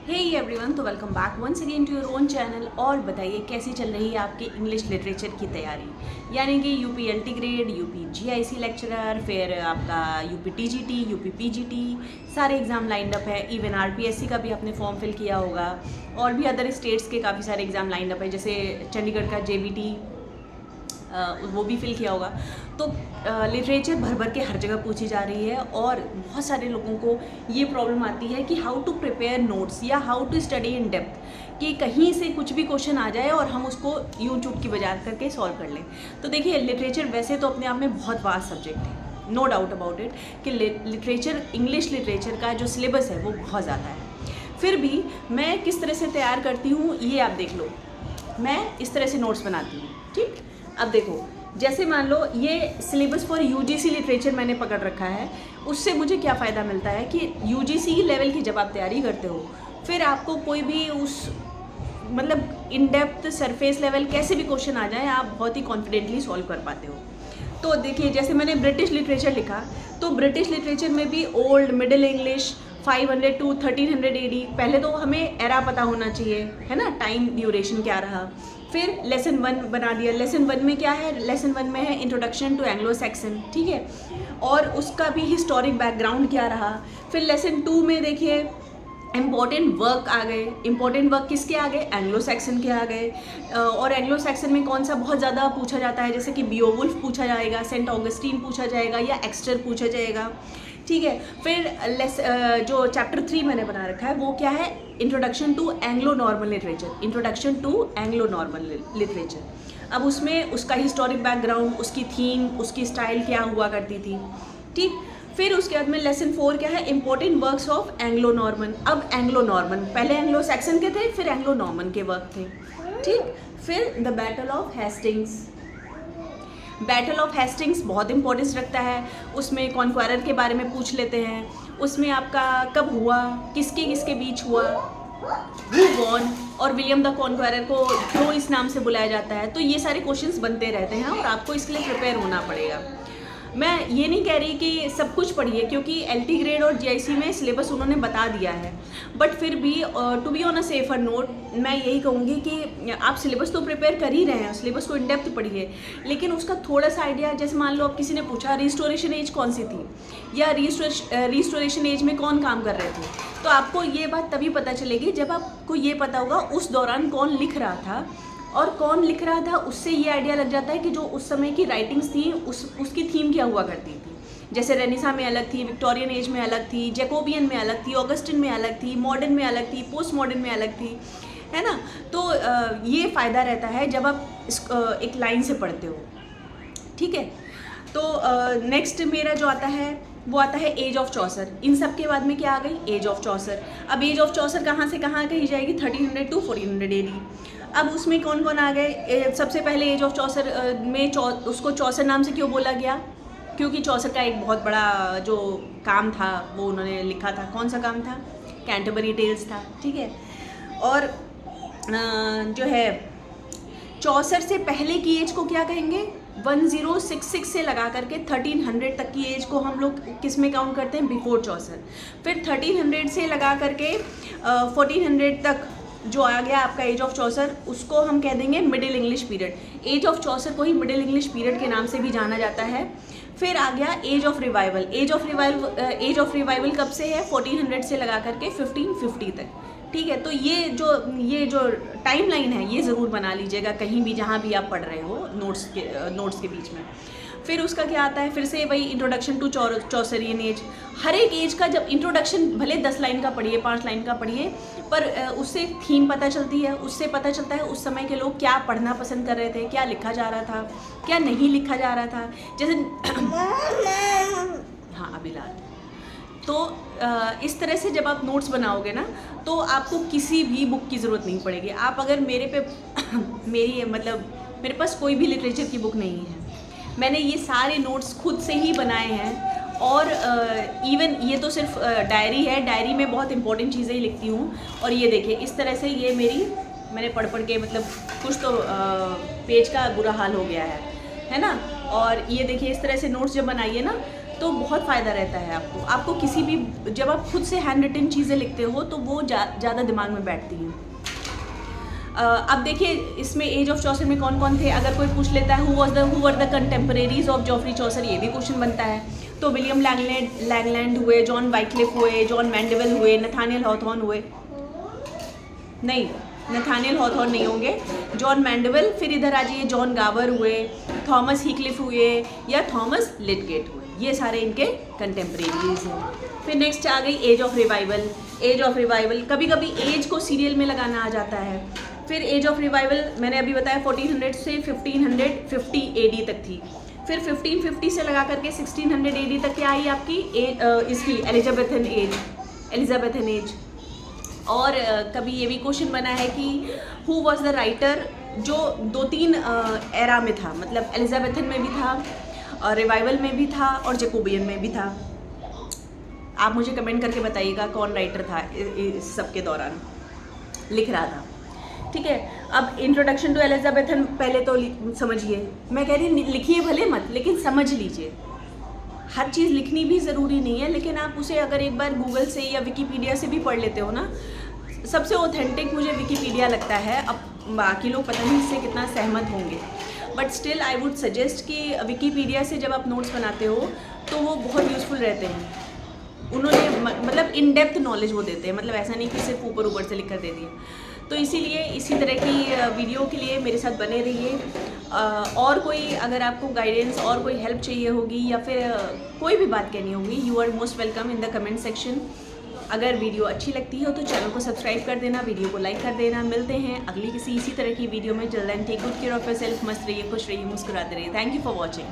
हे everyone, तो welcome back once again to your own channel. और बताइए कैसी चल रही है आपकी इंग्लिश लिटरेचर की तैयारी, यानी कि UP LT grade, UP GIC lecturer, फिर आपका यूपी टीजीटी, यूपी पीजीटी, सारे एग्ज़ाम लाइंड अप है। इवन आरपीएससी का भी आपने फॉर्म फिल किया होगा, और भी अदर स्टेट्स के काफ़ी सारे एग्ज़ाम लाइंड अप है, जैसे चंडीगढ़ का जेबीटी वो भी फिल किया होगा। तो लिटरेचर भर भर के हर जगह पूछी जा रही है, और बहुत सारे लोगों को ये प्रॉब्लम आती है कि हाउ टू प्रिपेयर नोट्स या how to study in depth, कि कहीं से कुछ भी क्वेश्चन आ जाए और हम उसको यूं चुटकी बजा करके सॉल्व कर लें। तो देखिए, लिटरेचर वैसे तो अपने आप में बहुत वास्ट सब्जेक्ट है, नो डाउट अबाउट इट, कि लिटरेचर, इंग्लिश लिटरेचर का जो सिलेबस है वो बहुत ज़्यादा है। फिर भी मैं किस तरह से तैयार करती हूँ ये आप देख लो। मैं इस तरह से नोट्स बनाती हूँ, ठीक। अब देखो, जैसे मान लो ये सिलेबस फॉर यूजीसी लिटरेचर मैंने पकड़ रखा है, उससे मुझे क्या फ़ायदा मिलता है कि यूजीसी लेवल की जब आप तैयारी करते हो, फिर आपको कोई भी उस मतलब इन डेप्थ सरफेस लेवल कैसे भी क्वेश्चन आ जाए, आप बहुत ही कॉन्फिडेंटली सॉल्व कर पाते हो। तो देखिए, जैसे मैंने ब्रिटिश लिटरेचर लिखा, तो ब्रिटिश लिटरेचर में भी old middle English 500 to 1300 AD, पहले तो हमें एरा पता होना चाहिए, है ना, टाइम ड्यूरेशन क्या रहा। फिर लेसन 1 बना दिया। लेसन 1 में क्या है? लेसन 1 में है इंट्रोडक्शन टू एंग्लो सैक्सन, ठीक है, और उसका भी हिस्टोरिक बैकग्राउंड क्या रहा। फिर लेसन 2 में देखिए इम्पॉर्टेंट वर्क आ गए। इम्पॉर्टेंट वर्क किसके आ गए? एंग्लो सैक्सन के आ गए। और एंग्लो सैक्सन में कौन सा बहुत ज़्यादा पूछा जाता है, जैसे कि बियोवुल्फ पूछा जाएगा, सेंट ऑगस्टीन पूछा जाएगा, या एक्स्टर पूछा जाएगा, ठीक है। फिर जो चैप्टर 3 मैंने बना रखा है वो क्या है? Introduction to Anglo Norman literature. Introduction to Anglo Norman literature. अब उसमें उसका हिस्टोरिक बैकग्राउंड, उसकी थीम, उसकी स्टाइल क्या हुआ करती थी, ठीक। फिर उसके बाद में लेसन 4 क्या है? Important works of Anglo Norman. अब एंग्लो नॉर्मन, पहले एंग्लो सैक्सन के थे, फिर एंग्लो नॉर्मन के वर्क थे, ठीक। फिर the battle of Hastings. Battle of Hastings बहुत इंपॉर्टेंस रखता है, उसमें कॉन्क्वायरर के बारे में पूछ लेते हैं, उसमें आपका कब हुआ, किसके किसके बीच हुआ, हु वॉन, और विलियम द कॉन्क्वायरर को क्यों इस नाम से बुलाया जाता है। तो ये सारे क्वेश्चंस बनते रहते हैं, और आपको इसके लिए प्रिपेयर होना पड़ेगा। मैं ये नहीं कह रही कि सब कुछ पढ़िए, क्योंकि एलटी ग्रेड और जीआईसी में सिलेबस उन्होंने बता दिया है, बट फिर भी to be on a safer note मैं यही कहूँगी कि आप सिलेबस तो प्रिपेयर कर ही रहे हैं, सिलेबस को इन डेप्थ पढ़िए, लेकिन उसका थोड़ा सा आइडिया, जैसे मान लो अब किसी ने पूछा रिस्टोरेशन एज कौन सी थी, या रिस्टोरेशन एज में कौन काम कर रहे थे, तो आपको ये बात तभी पता चलेगी जब आपको ये पता होगा उस दौरान कौन लिख रहा था, और कौन लिख रहा था उससे ये आइडिया लग जाता है कि जो उस समय की राइटिंग्स थी उसकी थीम क्या हुआ करती थी। जैसे रेनेसा में अलग थी, विक्टोरियन एज में अलग थी, जैकोबियन में अलग थी, ऑगस्टिन में अलग थी, मॉडर्न में अलग थी, पोस्ट मॉडर्न में अलग थी, है ना। तो ये फ़ायदा रहता है जब आप एक लाइन से पढ़ते हो, ठीक है। तो नेक्स्ट मेरा जो आता है वो आता है एज ऑफ चौसर। इन सब के बाद में क्या आ गई? Age of Chaucer. अब एज ऑफ चौसर कहाँ से कहाँ कही जाएगी? 1300 टू 1400 एडी। अब उसमें कौन कौन आ गए? सबसे पहले एज ऑफ चौसर में उसको चौसर नाम से क्यों बोला गया? क्योंकि चौसर का एक बहुत बड़ा जो काम था वो उन्होंने लिखा था। कौन सा काम था? कैंटरबरी टेल्स था, ठीक है। और जो है चौसर से पहले की एज को क्या कहेंगे? 1066 से लगा करके 1300 तक की एज को हम लोग किस में काउंट करते हैं? बिफोर चौसर। फिर 1300 से लगा करके 1400 तक जो आ गया आपका एज ऑफ चौसर, उसको हम कह देंगे middle English period. Age of Chaucer को ही मिडिल इंग्लिश पीरियड के नाम से भी जाना जाता है। फिर आ गया age of revival. Age of revival कब से है? 1400 से लगा करके 1550 तक, ठीक है। तो ये जो टाइम लाइन है ये ज़रूर बना लीजिएगा कहीं भी जहाँ भी आप पढ़ रहे हो नोट्स के बीच में। फिर उसका क्या आता है? फिर से वही इंट्रोडक्शन टू चौसरियन एज। हर एक एज का जब इंट्रोडक्शन भले 10 लाइन का पढ़िए, 5 लाइन का पढ़िए, पर उससे थीम पता चलती है, उससे पता चलता है उस समय के लोग क्या पढ़ना पसंद कर रहे थे, क्या लिखा जा रहा था, क्या नहीं लिखा जा रहा था। जैसे हाँ अभिलाष। तो इस तरह से जब आप नोट्स बनाओगे ना, तो आपको किसी भी बुक की ज़रूरत नहीं पड़ेगी। आप अगर मेरे पे मेरे पास कोई भी लिटरेचर की बुक नहीं है, मैंने ये सारे नोट्स खुद से ही बनाए हैं। और इवन ये तो सिर्फ डायरी है, डायरी में बहुत इंपॉर्टेंट चीज़ें ही लिखती हूँ। और ये देखिए इस तरह से ये मैंने पढ़ के कुछ तो पेज का बुरा हाल हो गया है ना। और ये देखिए इस तरह से नोट्स जब बनाइए ना, तो बहुत फ़ायदा रहता है आपको किसी भी, जब आप खुद से हैंड रिटन चीज़ें लिखते हो तो वो ज़्यादा दिमाग में बैठती हैं। अब देखिए इसमें एज ऑफ चौसर में कौन कौन थे, अगर कोई पूछ लेता है who were the contemporaries of Geoffrey Chaucer, ये भी क्वेश्चन बनता है। तो विलियम लैंगलैंड हुए, जॉन वाइक्लिफ हुए, जॉन मैंडेविल हुए, नथानियल हॉथॉर्न हुए, नहीं नथानियल हॉथॉर्न नहीं होंगे, जॉन मैंडेविल। फिर इधर आ जाइए, जॉन गावर हुए, थॉमस हीक्लिफ हुए या थॉमस लिटगेट हुए, ये सारे इनके कंटेम्परेरीज हैं। फिर नेक्स्ट आ गई age of revival. Age of revival कभी कभी एज को सीरियल में लगाना आ जाता है। फिर एज ऑफ रिवाइवल मैंने अभी बताया 1400 से 1550 AD तक थी। फिर 1550 से लगा करके 1600 AD तक क्या आई आपकी इसकी एलिजाबेथन एज। और कभी ये भी क्वेश्चन बना है कि हु वॉज द राइटर, जो 2-3 एरा में था, मतलब एलिजाबेथन में भी था और रिवाइवल में भी था और जैकोबियन में भी था। आप मुझे कमेंट करके बताइएगा कौन राइटर था इस सब के दौरान लिख रहा था। ठीक है, अब इंट्रोडक्शन टू एलिजाबेथन पहले तो समझिए, मैं कह रही लिखिए भले मत, लेकिन समझ लीजिए। हर चीज़ लिखनी भी ज़रूरी नहीं है, लेकिन आप उसे अगर एक बार गूगल से या विकीपीडिया से भी पढ़ लेते हो ना, सबसे ऑथेंटिक मुझे विकीपीडिया लगता है। अब बाकी लोग पता नहीं इससे कितना सहमत होंगे, but still I would suggest कि विकीपीडिया से जब आप नोट्स बनाते हो तो वो बहुत यूज़फुल रहते हैं। उन्होंने मतलब इन डेप्थ नॉलेज वो देते हैं, मतलब ऐसा नहीं कि सिर्फ ऊपर से लिख कर दे दिया। तो इसीलिए इसी तरह की वीडियो के लिए मेरे साथ बने रहिए। और कोई अगर आपको गाइडेंस और कोई हेल्प चाहिए होगी या फिर कोई भी बात कहनी होगी, you are most welcome in the comment section. अगर वीडियो अच्छी लगती हो तो चैनल को सब्सक्राइब कर देना, वीडियो को लाइक कर देना। मिलते हैं अगली किसी इसी तरह की वीडियो में। जल्द and take good care of yourself. मस्त रहिए, खुश रहिए, मुस्कुराते रहिए। Thank you for watching.